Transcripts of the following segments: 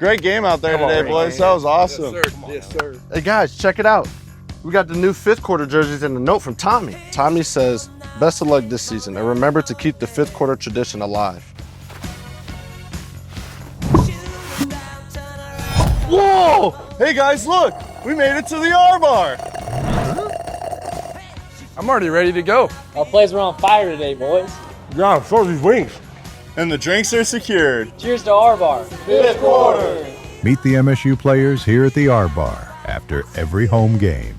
Great game out there today, boys. That was awesome. Yes, sir. Yes, sir. Hey, guys, check it out. We got the new fifth quarter jerseys and a note from Tommy. Tommy says, best of luck this season, and remember to keep the fifth quarter tradition alive. Whoa! Hey, guys, look. We made it to the R-Bar. I'm already ready to go. Our plays are on fire today, boys. Yeah, so these wings. And the drinks are secured. Cheers to our bar. Fifth quarter. Meet the MSU players here at the R-Bar after every home game.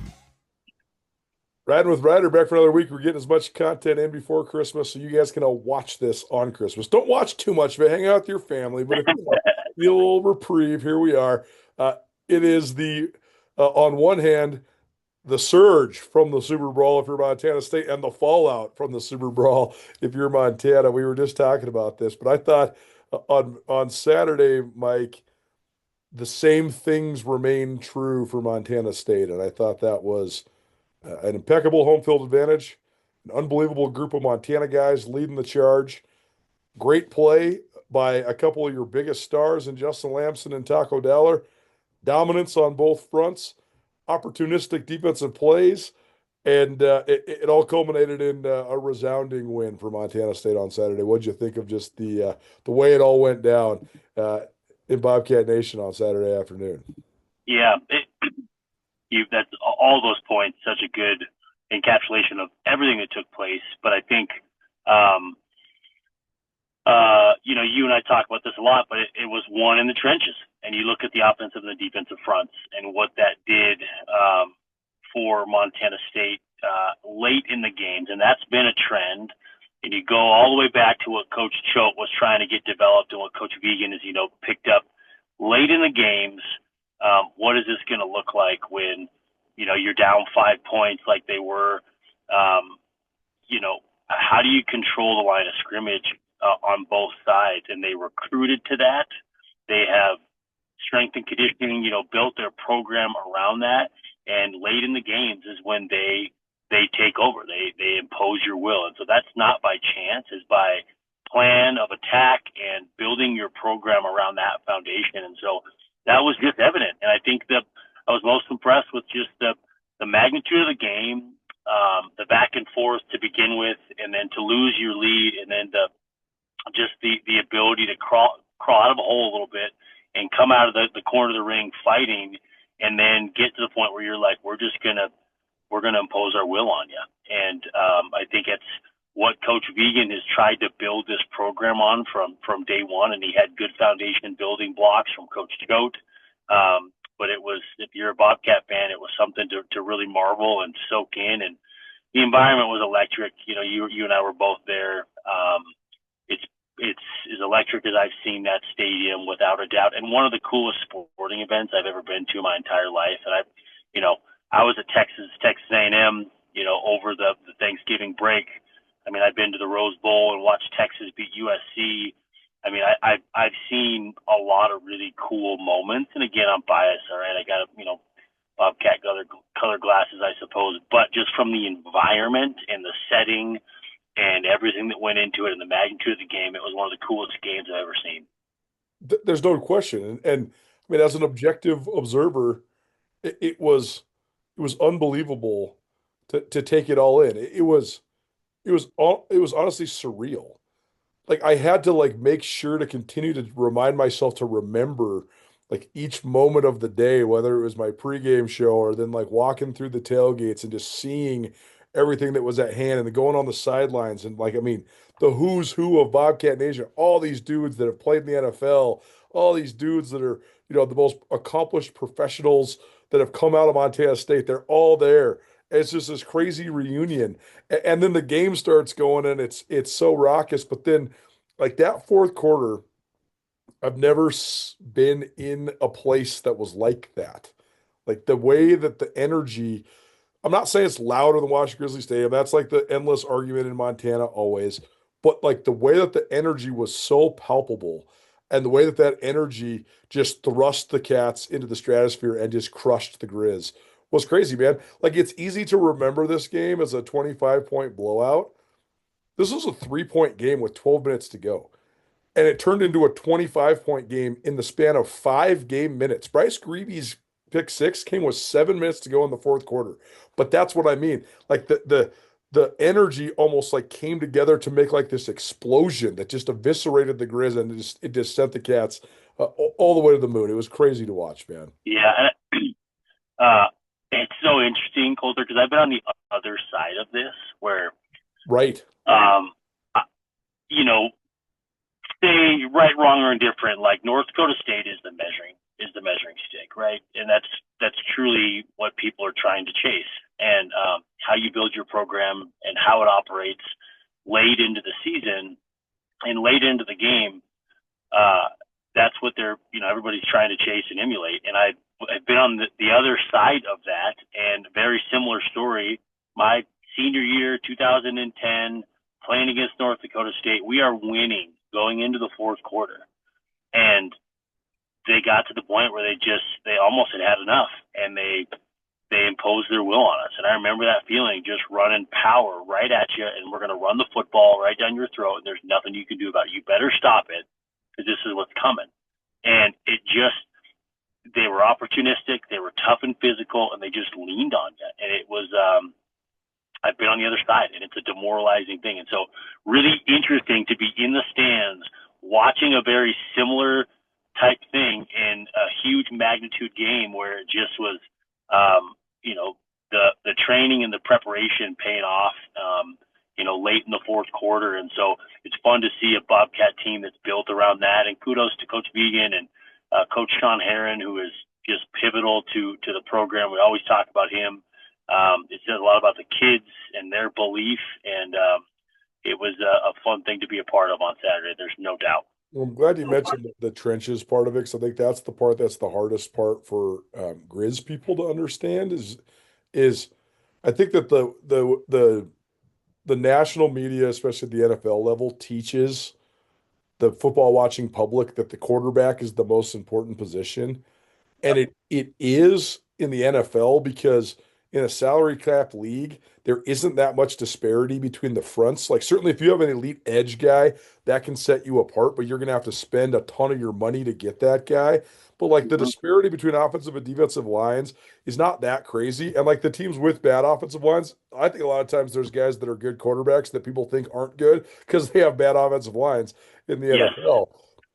Riding with Ryder back for another week. We're getting as much content in before Christmas, so you guys can all watch this on Christmas. Don't watch too much of it. Hang out with your family, but if you need a little reprieve, here we are. It is the, on one hand, the surge from the Super Brawl if you're Montana State and the fallout from the Super Brawl if you're Montana. We were just talking about this, but I thought on Saturday, Mike, the same things remain true for Montana State, and I thought that was an impeccable home field advantage, an unbelievable group of Montana guys leading the charge, great play by a couple of your biggest stars in Justin Lamson and Taco Dowler, dominance on both fronts, opportunistic defensive plays, and it all culminated in a resounding win for Montana State on Saturday. What'd you think of just the way it all went down in Bobcat Nation on Saturday afternoon? Yeah, that's all those points. Such a good encapsulation of everything that took place. But I think, you and I talk about this a lot, but it was won in the trenches. And you look at the offensive and the defensive fronts and what that did for Montana State late in the games. And that's been a trend. And you go all the way back to what Coach Choate was trying to get developed and what Coach Vegan has, picked up late in the games. What is this going to look like when, you're down 5 points like they were? How do you control the line of scrimmage on both sides? And they recruited to that. They have strength and conditioning, built their program around that. And late in the games is when they take over. They impose your will. And so that's not by chance, it's by plan of attack and building your program around that foundation. And so that was just evident. And I think that I was most impressed with just the magnitude of the game, the back and forth to begin with, and then to lose your lead, and then the ability to crawl out of a hole a little bit and come out of the corner of the ring fighting, and then get to the point where you're like, we're gonna impose our will on you. And I think it's what Coach Vegan has tried to build this program on from day one, and he had good foundation building blocks from Coach Choate. But it was, if you're a Bobcat fan, it was something to really marvel and soak in. And the environment was electric. You and I were both there. It's as electric as I've seen that stadium, without a doubt. And one of the coolest sporting events I've ever been to in my entire life. And I was at Texas A&M, over the Thanksgiving break. I mean, I've been to the Rose Bowl and watched Texas beat USC. I mean, I've seen a lot of really cool moments. And again, I'm biased, all right? I got, Bobcat color glasses, I suppose. But just from the environment and the setting and everything that went into it and the magnitude of the game, it was one of the coolest games I've ever seen. There's no question. And I mean, as an objective observer, it was unbelievable to take it all in. It was honestly surreal. Like, I had to make sure to continue to remind myself to remember each moment of the day, whether it was my pregame show or then walking through the tailgates and just seeing everything that was at hand and going on the sidelines. And the who's who of Bobcat Nation, all these dudes that have played in the NFL, all these dudes that are, the most accomplished professionals that have come out of Montana State. They're all there. It's just this crazy reunion. And then the game starts going and it's so raucous. But then that fourth quarter, I've never been in a place that was like that. The way that the energy, I'm not saying it's louder than Washington Grizzly Stadium. That's the endless argument in Montana always. But the way that the energy was so palpable, and the way that energy just thrust the Cats into the stratosphere and just crushed the Grizz was crazy, man. It's easy to remember this game as a 25-point blowout. This was a 3-point game with 12 minutes to go. and it turned into a 25-point game in the span of 5 game minutes. Bryce Greavy's pick six came with 7 minutes to go in the fourth quarter. But that's what I mean. Like the energy almost like came together to make like this explosion that just eviscerated the Grizz, and it just sent the Cats all the way to the moon. It was crazy to watch, man. Yeah, uh, it's so interesting, Colter, because I've been on the other side of this, where Right. you know, say right, wrong, or indifferent. Like North Dakota State is the measuring stick, right? And that's truly what people are trying to chase, and how you build your program and how it operates late into the season and late into the game. That's what everybody's trying to chase and emulate. And I've been on the other side of that, and very similar story. My senior year, 2010, playing against North Dakota State, we are winning going into the fourth quarter, and they got to the point where they almost had enough, and they imposed their will on us. And I remember that feeling, just running power right at you, and we're going to run the football right down your throat, and there's nothing you can do about it. You better stop it, because this is what's coming. And they were opportunistic, they were tough and physical, and they just leaned on you. And it was, I've been on the other side, and it's a demoralizing thing. And so really interesting to be in the stands watching a very similar type thing in a huge magnitude game where it just was, the training and the preparation paying off, late in the fourth quarter. And so it's fun to see a Bobcat team that's built around that. And kudos to Coach Vegan and Coach Sean Herron, who is just pivotal to the program. We always talk about him. It says a lot about the kids and their belief, and it was a fun thing to be a part of on Saturday. There's no doubt. Well, I'm glad you mentioned the trenches part of it, because I think that's the part that's the hardest part for Grizz people to understand is I think that the national media, especially at the NFL level, teaches the football watching public that the quarterback is the most important position. And it is in the NFL, because in a salary cap league, there isn't that much disparity between the fronts. Like, certainly if you have an elite edge guy, that can set you apart, but you're going to have to spend a ton of your money to get that guy. But like the disparity between offensive and defensive lines is not that crazy. And like the teams with bad offensive lines, I think a lot of times there's guys that are good quarterbacks that people think aren't good because they have bad offensive lines in the Yes. NFL.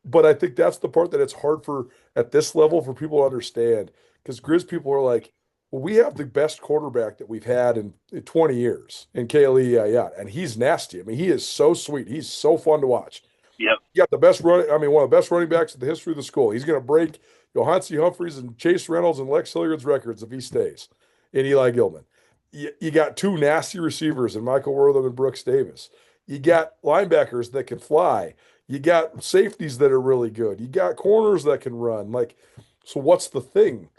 But I think that's the part that it's hard for at this level for people to understand, because Grizz people are like, well, we have the best quarterback that we've had in 20 years in Kale Yayat, and he's nasty. I mean, he is so sweet. He's so fun to watch. Yep. You got one of the best running backs in the history of the school. He's going to break Johansi Humphreys and Chase Reynolds and Lex Hilliard's records if he stays, and Eli Gilman. You got two nasty receivers in Michael Wortham and Brooks Davis. You got linebackers that can fly. You got safeties that are really good. You got corners that can run. Like, so what's the thing?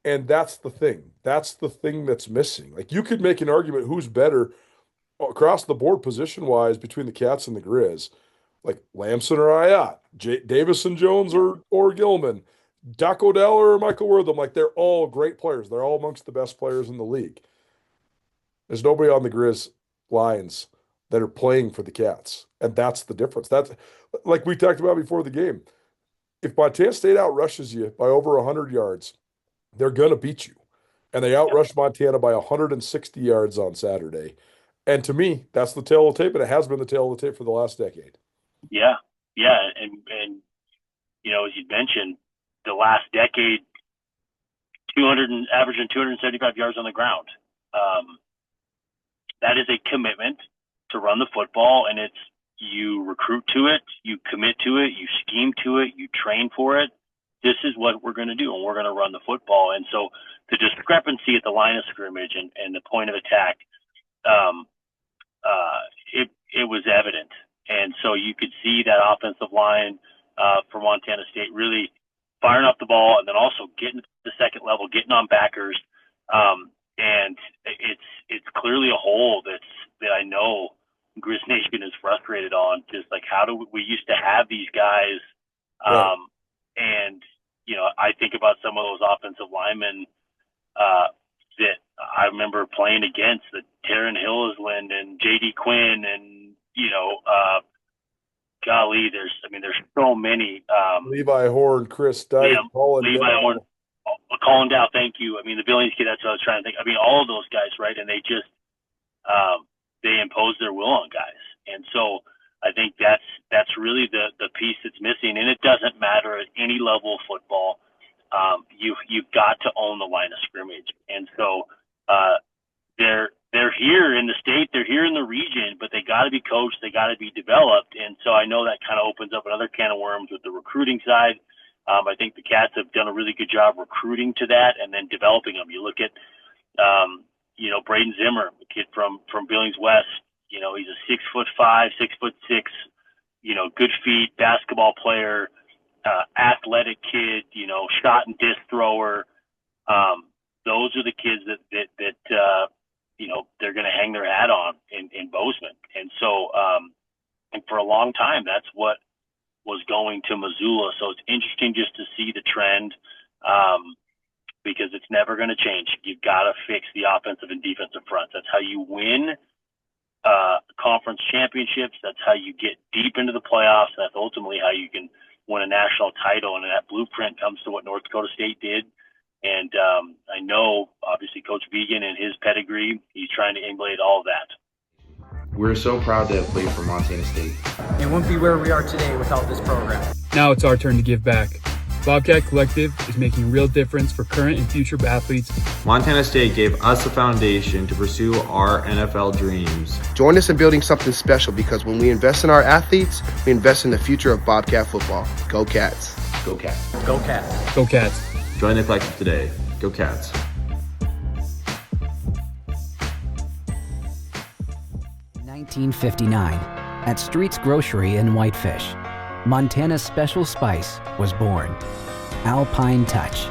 And that's the thing. That's the thing that's missing. Like, you could make an argument who's better across the board position wise between the Cats and the Grizz. Like Lamson or Ayat, Davison Jones or Gilman, Doc Odell or Michael Wortham. Like, they're all great players. They're all amongst the best players in the league. There's nobody on the Grizz lines that are playing for the Cats. And that's the difference. That's like we talked about before the game. If Montana State outrushes you by over 100 yards, they're going to beat you. And they outrushed Montana by 160 yards on Saturday. And to me, that's the tail of the tape, and it has been the tail of the tape for the last decade. Yeah. And as you mentioned, the last decade, averaging 275 yards on the ground. That is a commitment to run the football, and you recruit to it, you commit to it, you scheme to it, you train for it. This is what we're going to do, and we're going to run the football. And so the discrepancy at the line of scrimmage and the point of attack, it was evident. And so you could see that offensive line for Montana State really firing up the ball, and then also getting to the second level, getting on backers. And it's clearly a hole that I know Grizz Nation is frustrated on. Just like, how do we used to have these guys, Right. and I think about some of those offensive linemen that I remember playing against, the Taryn Hillisland and J.D. Quinn and golly, there's so many. Levi Horn, Chris Dyke, Colin Levi Dow. Horn, Colin Dow, thank you. I mean, the Billings kid, that's what I was trying to think. I mean, all of those guys, right? And they just they impose their will on guys. And so I think that's really the piece that's missing. And it doesn't matter at any level of football. You've got to own the line of scrimmage. And so they're here in the state, they're here in the region, but they got to be coached, they got to be developed. And so I know that kind of opens up another can of worms with the recruiting side. I think the Cats have done a really good job recruiting to that and then developing them. You look at, Braden Zimmer, a kid from Billings West. He's a 6'5", 6'6", good feet basketball player, athletic kid, shot and disc thrower. Those are the kids that they're going to hang their hat on in Bozeman. And so, and for a long time, that's what was going to Missoula. So it's interesting just to see the trend, because it's never going to change. You've got to fix the offensive and defensive fronts. That's how you win conference championships. That's how you get deep into the playoffs. That's ultimately how you can win a national title. And that blueprint comes to what North Dakota State did. And I know, obviously, Coach Vegan and his pedigree, he's trying to emulate all of that. We're so proud to have played for Montana State. It wouldn't be where we are today without this program. Now it's our turn to give back. Bobcat Collective is making a real difference for current and future athletes. Montana State gave us a foundation to pursue our NFL dreams. Join us in building something special, because when we invest in our athletes, we invest in the future of Bobcat football. Go Cats. Go Cats. Go Cats. Go Cats. Join the collective today. Go Cats. 1959, at Street's Grocery in Whitefish, Montana's special spice was born. Alpine Touch.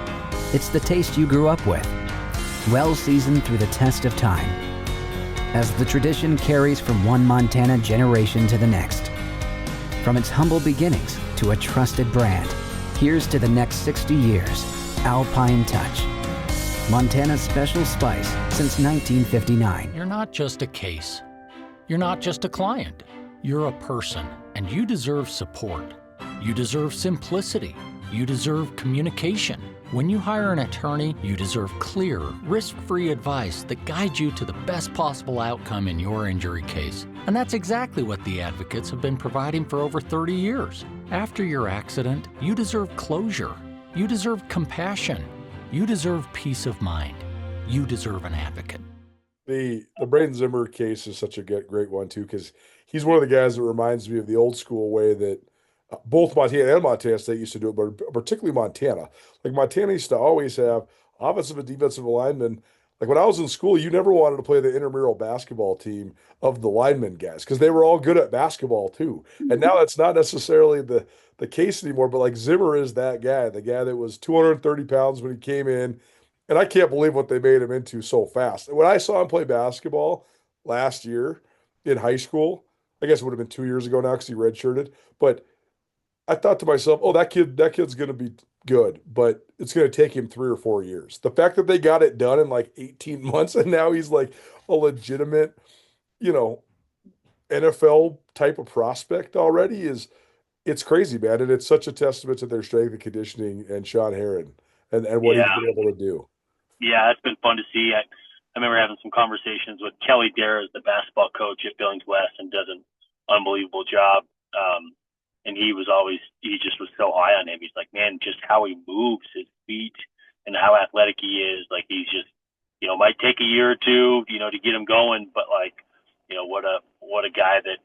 It's the taste you grew up with, well seasoned through the test of time. As the tradition carries from one Montana generation to the next. From its humble beginnings to a trusted brand, here's to the next 60 years. Alpine Touch. Montana's special spice since 1959. You're not just a case. You're not just a client. You're a person, and you deserve support. You deserve simplicity. You deserve communication. When you hire an attorney, you deserve clear, risk-free advice that guides you to the best possible outcome in your injury case. And that's exactly what the advocates have been providing for over 30 years. After your accident, you deserve closure. You deserve compassion. You deserve peace of mind. You deserve an advocate. The Braden Zimmer case is such a great one too, because he's one of the guys that reminds me of the old school way that both Montana and Montana State used to do it, but particularly Montana. Like Montana used to always have offensive and defensive linemen. Like when I was in school, you never wanted to play the intramural basketball team of the linemen guys, because they were all good at basketball too. And now it's not necessarily the case anymore, but like Zimmer is that guy, the guy that was 230 pounds when he came in. And I can't believe what they made him into so fast. When I saw him play basketball last year in high school, I guess it would have been 2 years ago now because he redshirted, but I thought to myself, oh, that kid's going to be good, but it's going to take him 3 or 4 years. The fact that they got it done in like 18 months and now he's like a legitimate, NFL type of prospect already it's crazy, man. And it's such a testament to their strength and conditioning and Sean Herron and what he's been able to do. Yeah, it's been fun to see. I remember having some conversations with Kelly Dara, the basketball coach at Billings West, and does an unbelievable job. And he just was so high on him. He's like, man, just how he moves his feet and how athletic he is. Like he's just, might take a year or two, to get him going. But like, what a guy that,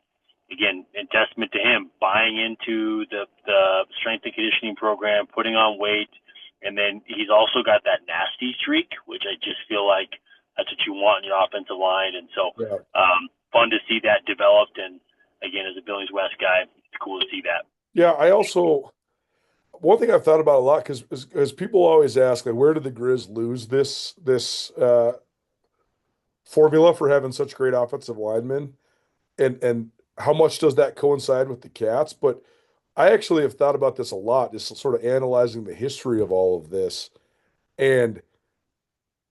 again, in testament to him, buying into the strength and conditioning program, putting on weight. And then he's also got that nasty streak, which I just feel like that's what you want in your offensive line. And so fun to see that developed. And again, as a Billings West guy, it's cool to see that. Yeah, I also – one thing I've thought about a lot, because people always ask, like, where did the Grizz lose this formula for having such great offensive linemen? And how much does that coincide with the Cats? But – I actually have thought about this a lot, just sort of analyzing the history of all of this. And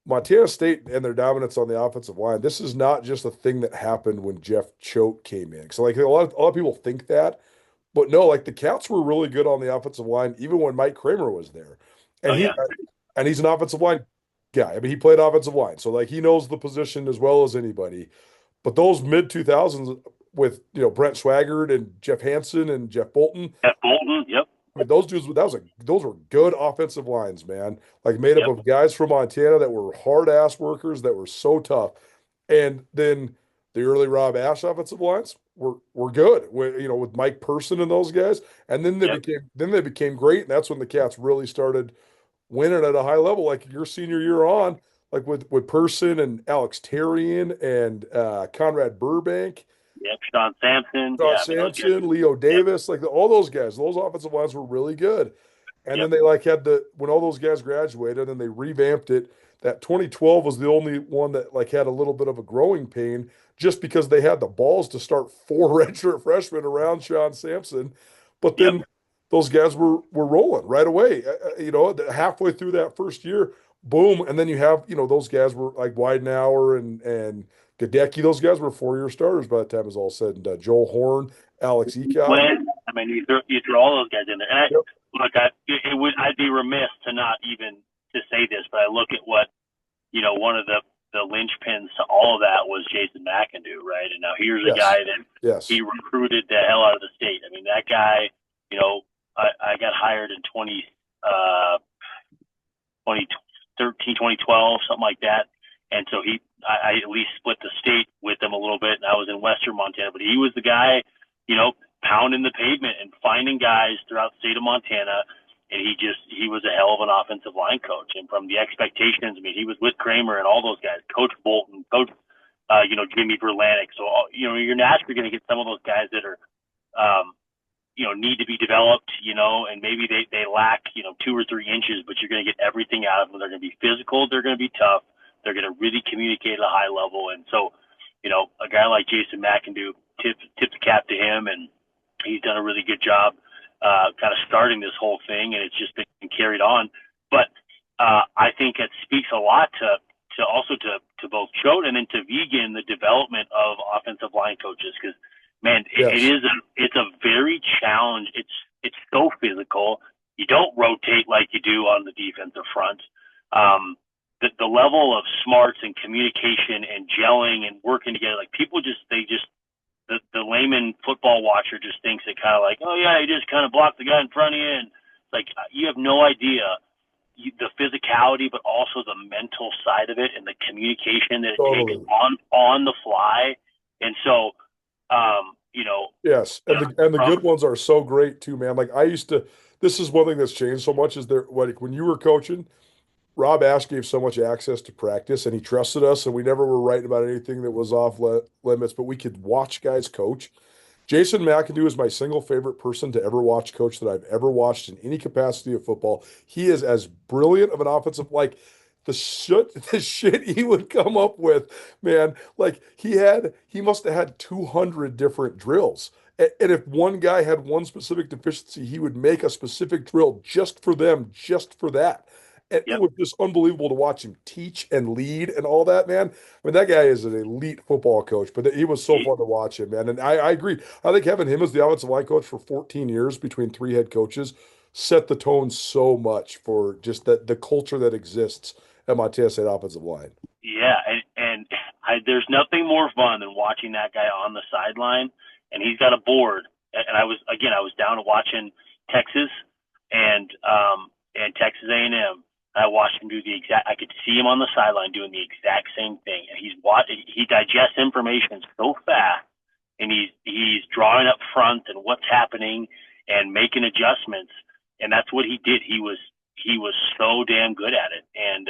Montana State and their dominance on the offensive line, this is not just a thing that happened when Jeff Choate came in. So like a lot of people think that, But no, like the Cats were really good on the offensive line, even when Mike Kramer was there. And Oh, yeah. he's an offensive line guy. I mean, he played offensive line, so like he knows the position as well as anybody. But those mid 2000s with Brent Swaggart and Jeff Hansen and Jeff Bolton. Jeff Bolton, yep. I mean, those dudes, those were good offensive lines, man. Like made up of guys from Montana that were hard ass workers that were so tough. And then the early Rob Ash offensive lines were good with Mike Person and those guys. And then they became great. And that's when the Cats really started winning at a high level, like your senior year on, like with Person and Alex Terrian and Conrad Burbank. Yep, Sean Sampson, Leo Davis, like all those guys, those offensive lines were really good. And then they when all those guys graduated and they revamped it, that 2012 was the only one that like had a little bit of a growing pain just because they had the balls to start 4 redshirt freshmen around Sean Sampson. But then those guys were rolling right away. Halfway through that first year, boom. And then you have, those guys were like Weidenauer and Gadecki. Those guys were 4-year starters by the time it was all said and done. Joel Horn, Alex Ecott. I mean, you threw all those guys in there. And I'd be remiss to not even to say this, but I look at what, one of the linchpins to all of that was Jason McIndoe, right? And now here's a guy that he recruited the hell out of the state. I mean, that guy, I got hired in 2013, 2012, something like that. And so I at least split the state with him a little bit, and I was in Western Montana, but he was the guy, pounding the pavement and finding guys throughout the state of Montana. And he was a hell of an offensive line coach. And from the expectations, I mean, he was with Kramer and all those guys, Coach Bolton, Coach, Jimmy Verlanik. So, you're naturally going to get some of those guys that are, need to be developed, and maybe they lack, 2 or 3 inches, but you're going to get everything out of them. They're going to be physical. They're going to be tough. They're going to really communicate at a high level. And so, a guy like Jason McIndoe, tip the cap to him, and he's done a really good job kind of starting this whole thing, and it's just been carried on. But I think it speaks a lot to both Choate and then to Vigen, the development of offensive line coaches, because man, it's a very challenge. It's so physical. You don't rotate like you do on the defensive front. The level of smarts and communication and gelling and working together, like people the layman football watcher just thinks it kind of like, oh yeah, you just kind of block the guy in front of you, and like you have no idea the physicality, but also the mental side of it and the communication that it takes on the fly. And so, yes, and the good ones are so great too, man. Like this is one thing that's changed so much is when you were coaching, Rob Ash gave so much access to practice, and he trusted us, and we never were writing about anything that was off limits, but we could watch guys coach. Jason McIndoe is my single favorite person to ever watch coach that I've ever watched in any capacity of football. He is as brilliant of an offensive, like the shit he would come up with, man. Like he must have had 200 different drills. And if one guy had one specific deficiency, he would make a specific drill just for them, just for that. And it was just unbelievable to watch him teach and lead and all that, man. I mean, that guy is an elite football coach, but he was so fun to watch him, man. And I agree. I think having him as the offensive line coach for 14 years between 3 head coaches set the tone so much for just the culture that exists at Montana State offensive line. Yeah, and there's nothing more fun than watching that guy on the sideline, and he's got a board. And I was down watching Texas and Texas A&M. I watched him do I could see him on the sideline doing the exact same thing. And he digests information so fast, and he's drawing up front and what's happening and making adjustments. And that's what he did. He was so damn good at it. And,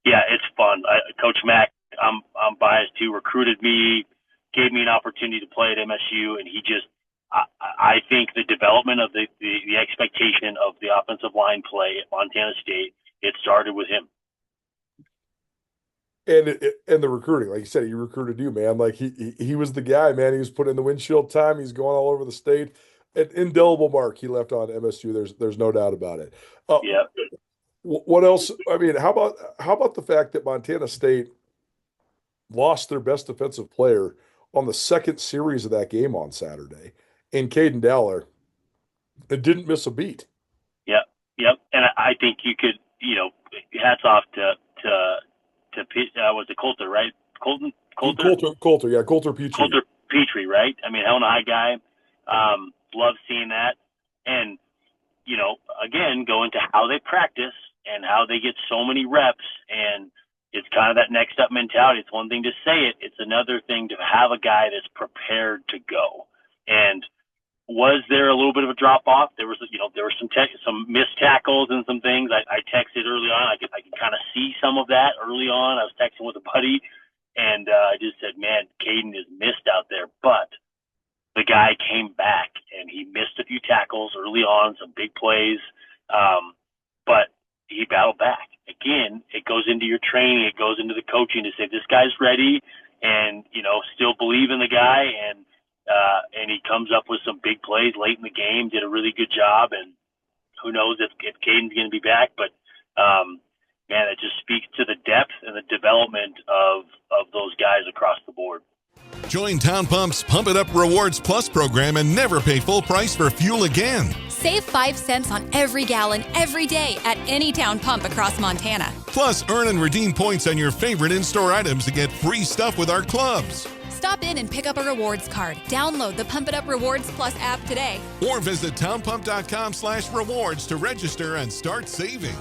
it's fun. Coach Mack, I'm biased too, recruited me, gave me an opportunity to play at MSU. And I think the development of the expectation of the offensive line play at Montana State, it started with him. And the recruiting, like you said, he recruited you, man. Like he was the guy, man. He was put in the windshield time. He's going all over the state. An indelible mark he left on MSU. There's no doubt about it. What else? I mean, how about the fact that Montana State lost their best defensive player on the second series of that game on Saturday, and Caden Dowler, It didn't miss a beat. Yep. And I think you could, hats off to was it Colter, right? Colter? Colter, yeah, Colter Petrie. Colter Petrie, right? I mean, hell of a high guy. Love seeing that. And, again, go into how they practice and how they get so many reps. And it's kind of that next up mentality. It's one thing to say it. It's another thing to have a guy that's prepared to go. And was there a little bit of a drop off? There was, there were some missed tackles and some things. I texted early on. I could kind of see some of that early on. I was texting with a buddy, and I just said, "Man, Caden is missed out there." But the guy came back, and he missed a few tackles early on, some big plays, but he battled back. Again, it goes into your training. It goes into the coaching to say this guy's ready, and still believe in the guy, and he comes up with some big plays late in the game, did a really good job, and who knows if Caden's going to be back. But, man, it just speaks to the depth and the development of those guys across the board. Join Town Pump's Pump It Up Rewards Plus program and never pay full price for fuel again. Save 5 cents on every gallon every day at any Town Pump across Montana. Plus, earn and redeem points on your favorite in-store items to get free stuff with our clubs. Stop in and pick up a rewards card. Download the Pump It Up Rewards Plus app today. Or visit townpump.com/rewards to register and start saving.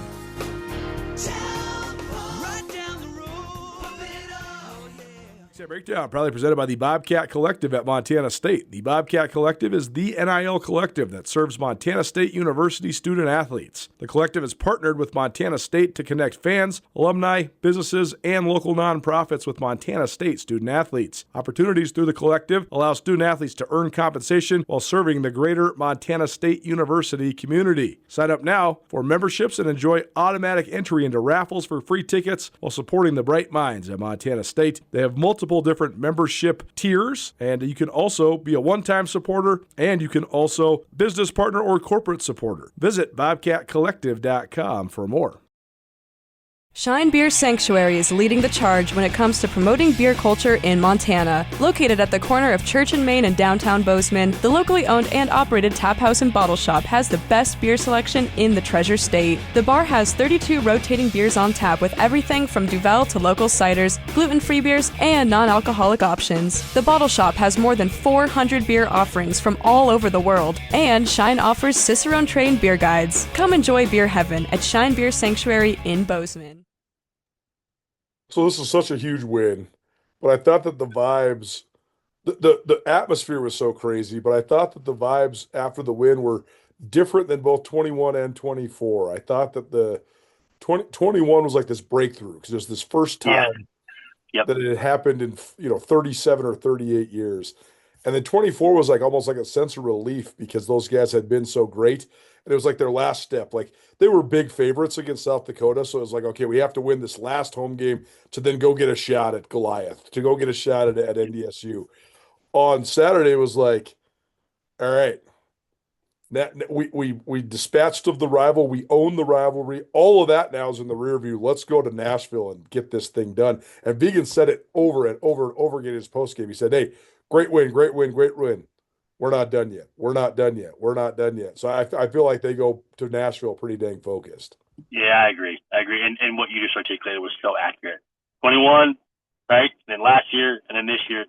Breakdown, proudly presented by the Bobcat Collective at Montana State. The Bobcat Collective is the NIL collective that serves Montana State University student athletes. The collective has partnered with Montana State to connect fans, alumni, businesses, and local nonprofits with Montana State student athletes. Opportunities through the collective allow student athletes to earn compensation while serving the greater Montana State University community. Sign up now for memberships and enjoy automatic entry into raffles for free tickets while supporting the bright minds at Montana State. They have multiple different membership tiers, and you can also be a one-time supporter, and you can also business partner or corporate supporter. Visit bobcatcollective.com for more. Shine Beer Sanctuary is leading the charge when it comes to promoting beer culture in Montana. Located at the corner of Church and Main and downtown Bozeman, the locally owned and operated tap house and bottle shop has the best beer selection in the Treasure State. The bar has 32 rotating beers on tap with everything from Duvel to local ciders, gluten-free beers, and non-alcoholic options. The bottle shop has more than 400 beer offerings from all over the world, and Shine offers Cicerone-trained beer guides. Come enjoy beer heaven at Shine Beer Sanctuary in Bozeman. So this is such a huge win, but I thought that the vibes, the atmosphere was so crazy, but I thought that the vibes after the win were different than both 21 and 24. I thought that the 21 was like this breakthrough because it was this first time that it had happened in 37 or 38 years. And then 24 was like almost like a sense of relief because those guys had been so great. And it was like their last step. Like they were big favorites against South Dakota. So it was like, okay, we have to win this last home game to then go get a shot at Goliath, to go get a shot at NDSU. On Saturday, it was like, all right, we dispatched of the rival. We own the rivalry. All of that now is in the rear view. Let's go to Nashville and get this thing done. And Vegan said it over and over and over again in his postgame. He said, hey, great win, great win, great win. We're not done yet. We're not done yet. We're not done yet. So I feel like they go to Nashville pretty dang focused. Yeah, I agree. And what you just articulated was so accurate. 21, right? And then last year and then this year,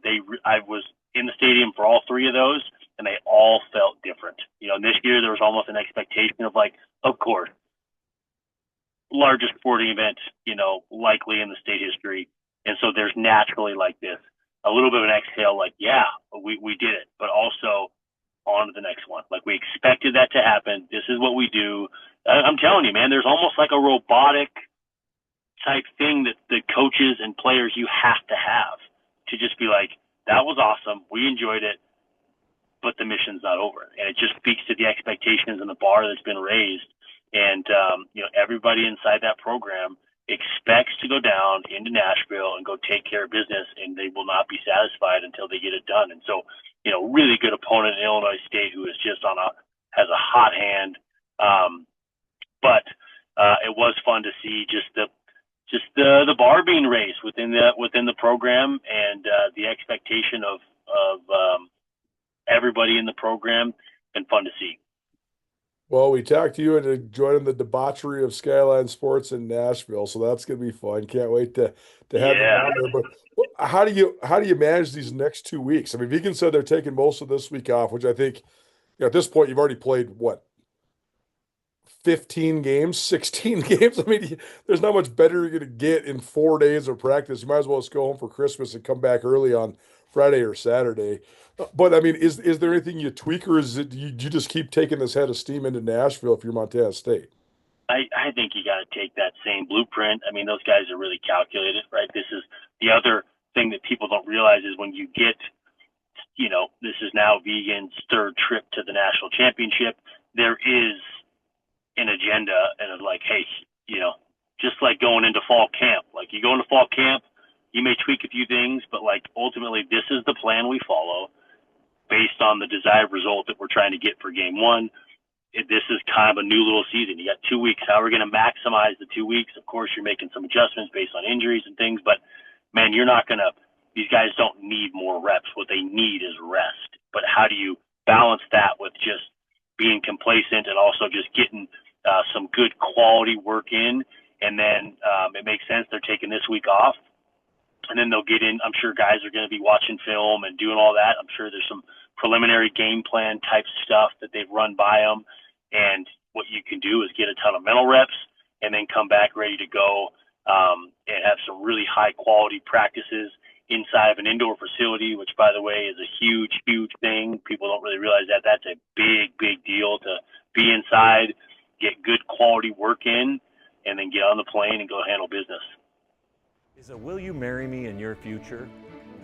I was in the stadium for all three of those, and they all felt different. This year there was almost an expectation of like, of course, largest sporting event, likely in the state history. And so there's naturally like this, a little bit of an exhale, like, yeah, we did it, but also on to the next one. Like we expected that to happen. This is what we do. I'm telling you, man, there's almost like a robotic type thing that the coaches and players you have to just be like, that was awesome. We enjoyed it, but the mission's not over. And it just speaks to the expectations and the bar that's been raised. And, everybody inside that program expects to go down into Nashville and go take care of business, and they will not be satisfied until they get it done. And so, really good opponent in Illinois State who is just has a hot hand. But it was fun to see just the bar being raised within the program, and the expectation of everybody in the program, and fun to see. Well, we talked to you into joining the debauchery of Skyline Sports in Nashville, so that's going to be fun. Can't wait to have you Yeah. down there. But how do you manage these next 2 weeks? I mean, Vegan said they're taking most of this week off, which I think, at this point you've already played what, 15 games, 16 games. I mean, there's not much better you're going to get in 4 days of practice. You might as well just go home for Christmas and come back early on Friday or Saturday. But I mean, is there anything you tweak, or is it you just keep taking this head of steam into Nashville if you're Montana State? I think you got to take that same blueprint. I mean, those guys are really calculated, right? This is the other thing that people don't realize is when you get, this is now Vegan's third trip to the national championship. There is an agenda, and it's like, hey, just like going into fall camp. Like you go into fall camp, you may tweak a few things, but like ultimately, this is the plan we follow based on the desired result that we're trying to get for game one. This is kind of a new little season. You got 2 weeks. How are we going to maximize the 2 weeks? Of course, you're making some adjustments based on injuries and things, but man, these guys don't need more reps. What they need is rest. But how do you balance that with just being complacent and also just getting some good quality work in? And then it makes sense they're taking this week off. And then they'll get in. I'm sure guys are going to be watching film and doing all that. I'm sure there's some preliminary game plan type stuff that they've run by them. And what you can do is get a ton of mental reps and then come back ready to go and have some really high quality practices inside of an indoor facility, which, by the way, is a huge, huge thing. People don't really realize that. That's a big, big deal to be inside, get good quality work in, and then get on the plane and go handle business. Is a will you marry me in your future?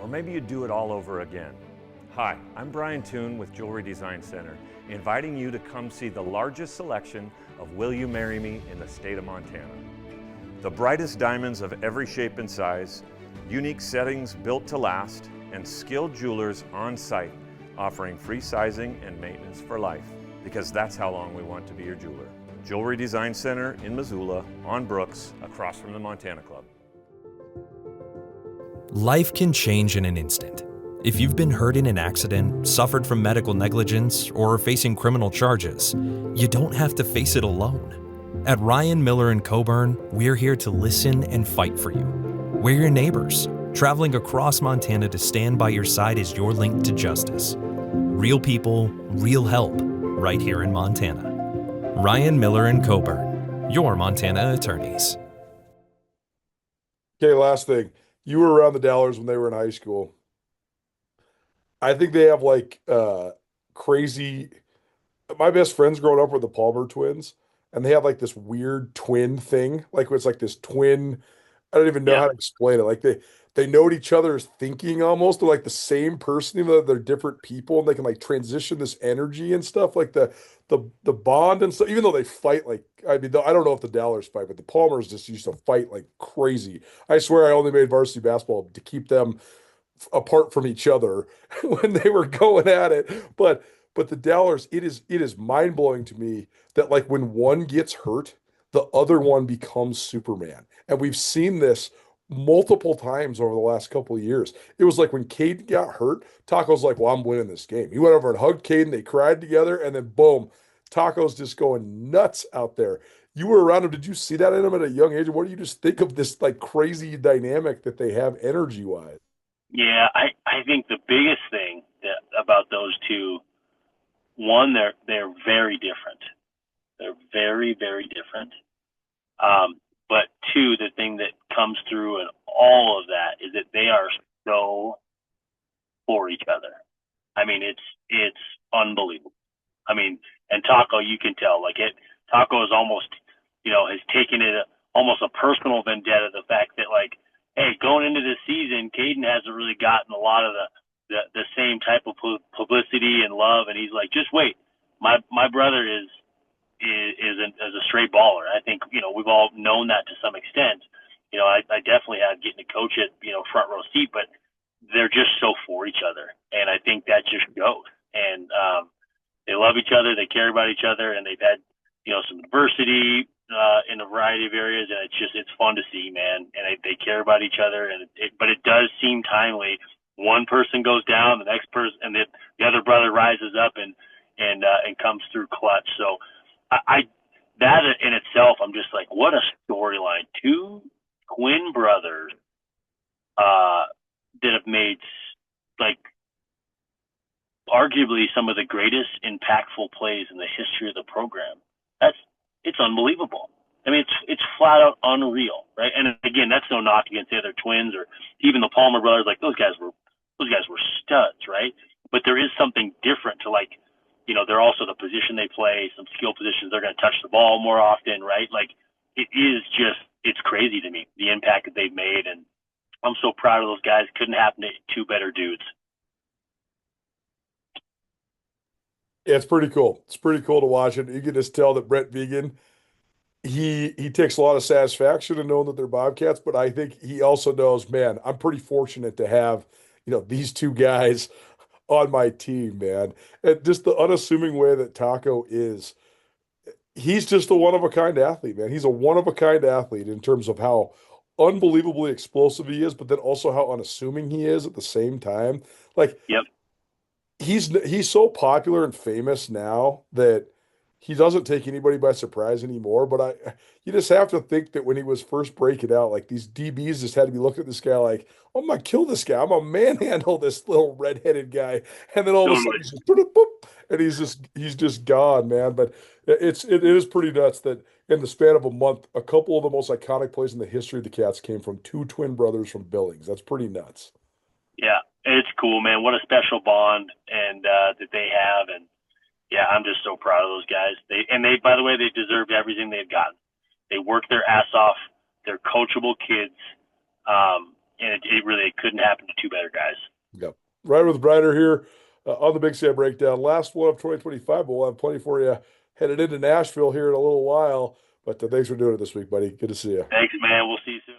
Or maybe you do it all over again. Hi, I'm Brian Toon with Jewelry Design Center, inviting you to come see the largest selection of Will You Marry Me in the state of Montana. The brightest diamonds of every shape and size, unique settings built to last, and skilled jewelers on site offering free sizing and maintenance for life, because that's how long we want to be your jeweler. Jewelry Design Center in Missoula, on Brooks, across from the Montana Club. Life can change in an instant. If you've been hurt in an accident, suffered from medical negligence, or are facing criminal charges, you don't have to face it alone. At Ryan Miller & Coburn, we're here to listen and fight for you. We're your neighbors, traveling across Montana to stand by your side as your link to justice. Real people, real help, right here in Montana. Ryan Miller & Coburn, your Montana attorneys. Okay, last thing. You were around the Dallers when they were in high school. I think they have like crazy. My best friends growing up were the Palmer twins, and they have like this weird twin thing. Like it's like this twin. I don't even know how to explain it. Like they know what each other is thinking almost. They're like the same person, even though they're different people, and they can like transition this energy and stuff. Like the bond and stuff. Even though they fight like, I mean, I don't know if the Dallers fight, but the Palmers just used to fight like crazy. I swear I only made varsity basketball to keep them apart from each other when they were going at it. But the Dallers, it is mind blowing to me that like when one gets hurt, the other one becomes Superman. And we've seen this multiple times over the last couple of years. It was like when Caden got hurt, Taco's like, well, I'm winning this game. He went over and hugged Caden. They cried together, and then boom, Taco's just going nuts out there. You were around him. Did you see that in him at a young age? What do you just think of this like crazy dynamic that they have energy wise? Yeah, I think the biggest thing about those two, one, they're very different. They're very, very different. But two, the thing that comes through in all of that is that they are so for each other. I mean, it's unbelievable. I mean, and Taco, you can tell, like Taco is almost, has taken it almost a personal vendetta, the fact that like, hey, going into this season, Caden hasn't really gotten a lot of the same type of publicity and love, and he's like, just wait, my brother is a straight baller. I think we've all known that to some extent. I definitely had getting to coach it, front row seat, but they're just so for eeach other, and I think that just goes. And they love each other, they care about each other, and they've had some adversity in a variety of areas, and it's fun to see, man. And they care about each other, but it does seem timely. One person goes down, the next person, and the other brother rises up and comes through clutch. So I that in itself, I'm just like, what a storyline. Two twin brothers that have made like arguably some of the greatest impactful plays in the history of the program. It's unbelievable. I mean, it's flat out unreal, right? And again, that's no knock against the other twins or even the Palmer brothers. Like those guys were studs, right? But there is something different to like, you know, they're also the position they play, some skill positions. They're going to touch the ball more often, right? Like it's crazy to me, the impact that they've made. And I'm so proud of those guys. Couldn't happen to two better dudes. Yeah, it's pretty cool. It's pretty cool to watch it. You can just tell that Brent Vigen, he takes a lot of satisfaction in knowing that they're Bobcats, but I think he also knows, man, I'm pretty fortunate to have, you know, these two guys on my team, man. And just the unassuming way that Taco is, he's just a one-of-a-kind athlete, man. He's a one-of-a-kind athlete in terms of how unbelievably explosive he is, but then also how unassuming he is at the same time. Like, yep. He's so popular and famous now that he doesn't take anybody by surprise anymore. But you just have to think that when he was first breaking out, like these DBs just had to be looking at this guy like, I'm gonna kill this guy. I'm gonna manhandle this little redheaded guy. And then all of a sudden he's just boop, and he's just gone, man. But it is pretty nuts that in the span of a month, a couple of the most iconic plays in the history of the Cats came from two twin brothers from Billings. That's pretty nuts. Yeah, it's cool, man. What a special bond and that they have, and yeah, I'm just so proud of those guys. They, by the way, they deserved everything they've gotten. They worked their ass off. They're coachable kids, and it really couldn't happen to two better guys. Yep. Right with Brider here on the Big Sam Breakdown. Last one of 2025, but we'll have plenty for you headed into Nashville here in a little while. But thanks for doing it this week, buddy. Good to see you. Thanks, man. We'll see you soon.